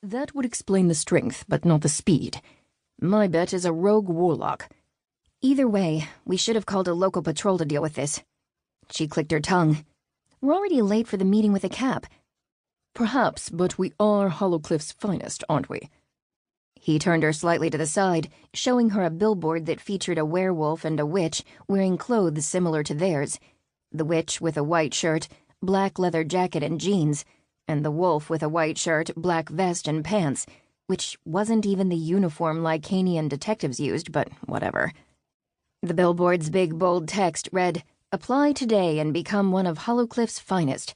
That would explain the strength, but not the speed. My bet is a rogue warlock. Either way, we should have called a local patrol to deal with this. She clicked her tongue. We're already late for the meeting with a cap. Perhaps, but we are Hollowcliff's finest, aren't we? He turned her slightly to the side, showing her a billboard that featured a werewolf and a witch wearing clothes similar to theirs. The witch with a white shirt, black leather jacket and jeans, and the wolf with a white shirt, black vest and pants, which wasn't even the uniform Lycanian detectives used, but whatever. The billboard's big bold text read, "Apply today and become one of Hollowcliff's finest,"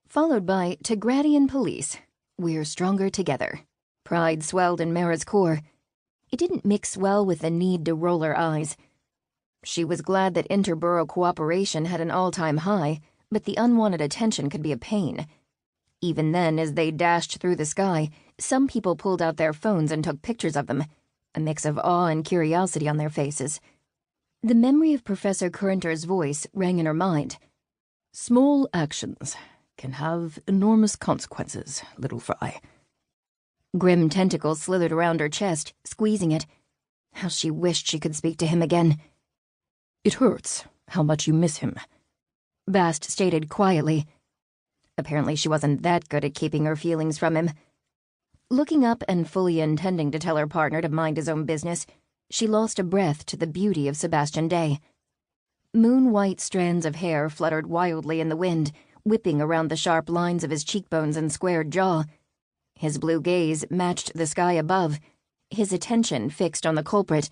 followed by "Tegradian Police. We're stronger together." Pride swelled in Mera's core. It didn't mix well with the need to roll her eyes. She was glad that interborough cooperation had an all-time high, but the unwanted attention could be a pain. Even then, as they dashed through the sky, some people pulled out their phones and took pictures of them, a mix of awe and curiosity on their faces. The memory of Professor Currenter's voice rang in her mind. Small actions can have enormous consequences, little fry. Grim tentacles slithered around her chest, squeezing it. How she wished she could speak to him again. It hurts how much you miss him, Bast stated quietly. Apparently she wasn't that good at keeping her feelings from him. Looking up and fully intending to tell her partner to mind his own business, she lost a breath to the beauty of Sebastian Day. Moon-white strands of hair fluttered wildly in the wind, whipping around the sharp lines of his cheekbones and squared jaw. His blue gaze matched the sky above, his attention fixed on the culprit.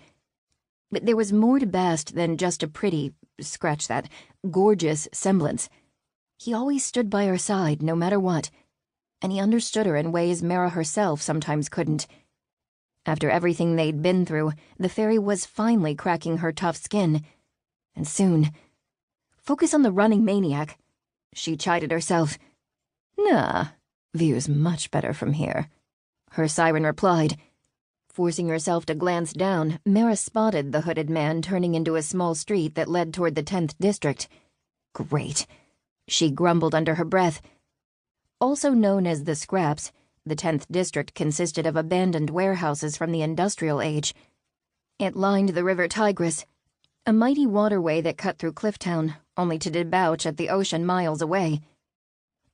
But there was more to Bast than just a pretty, scratch that, gorgeous semblance. He always stood by her side, no matter what, and he understood her in ways Mera herself sometimes couldn't. After everything they'd been through, the fairy was finally cracking her tough skin. And soon. Focus on the running maniac, she chided herself. Nah, view's much better from here, her siren replied. Forcing herself to glance down, Mera spotted the hooded man turning into a small street that led toward the 10th district. Great, she grumbled under her breath. Also known as the Scraps, the 10th district consisted of abandoned warehouses from the industrial age. It lined the river Tigris, a mighty waterway that cut through Clifftown, only to debouch at the ocean miles away.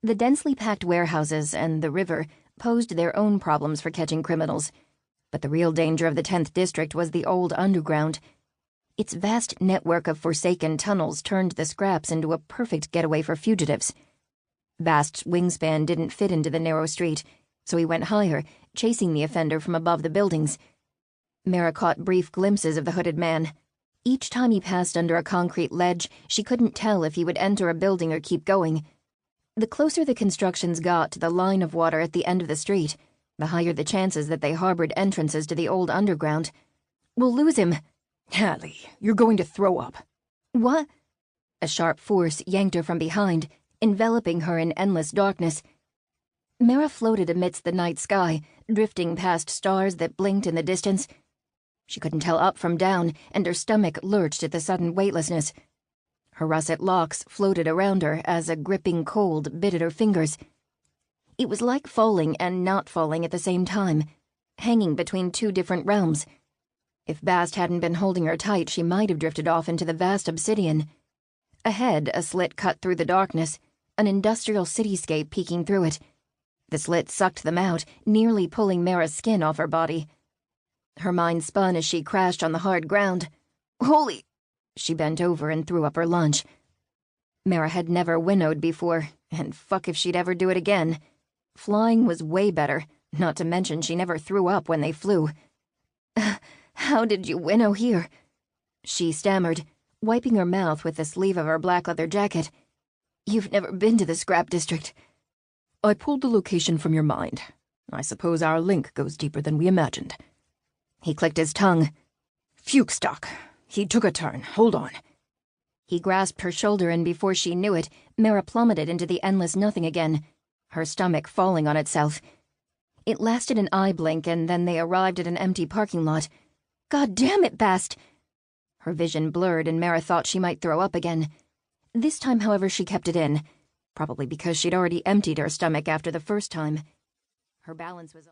The densely packed warehouses and the river posed their own problems for catching criminals, but the real danger of the 10th district was the old underground. Its vast network of forsaken tunnels turned the Scraps into a perfect getaway for fugitives. Bast's wingspan didn't fit into the narrow street, so he went higher, chasing the offender from above the buildings. Mera caught brief glimpses of the hooded man. Each time he passed under a concrete ledge, she couldn't tell if he would enter a building or keep going. The closer the constructions got to the line of water at the end of the street, the higher the chances that they harbored entrances to the old underground. We'll lose him. Hallie, you're going to throw up. What? A sharp force yanked her from behind, enveloping her in endless darkness. Mera floated amidst the night sky, drifting past stars that blinked in the distance. She couldn't tell up from down, and her stomach lurched at the sudden weightlessness. Her russet locks floated around her as a gripping cold bit at her fingers. It was like falling and not falling at the same time, hanging between two different realms. If Bast hadn't been holding her tight, she might have drifted off into the vast obsidian. Ahead, a slit cut through the darkness, an industrial cityscape peeking through it. The slit sucked them out, nearly pulling Mera's skin off her body. Her mind spun as she crashed on the hard ground. Holy! She bent over and threw up her lunch. Mera had never winnowed before, and fuck if she'd ever do it again. Flying was way better, not to mention she never threw up when they flew. How did you winnow here? She stammered, wiping her mouth with the sleeve of her black leather jacket. You've never been to the Scrap District. I pulled the location from your mind. I suppose our link goes deeper than we imagined. He clicked his tongue. Fukestock. He took a turn. Hold on. He grasped her shoulder, and before she knew it, Mera plummeted into the endless nothing again, her stomach falling on itself. It lasted an eye blink, and then they arrived at an empty parking lot. God damn it, Bast! Her vision blurred, and Mera thought she might throw up again. This time, however, she kept it in, probably because she'd already emptied her stomach after the first time. Her balance was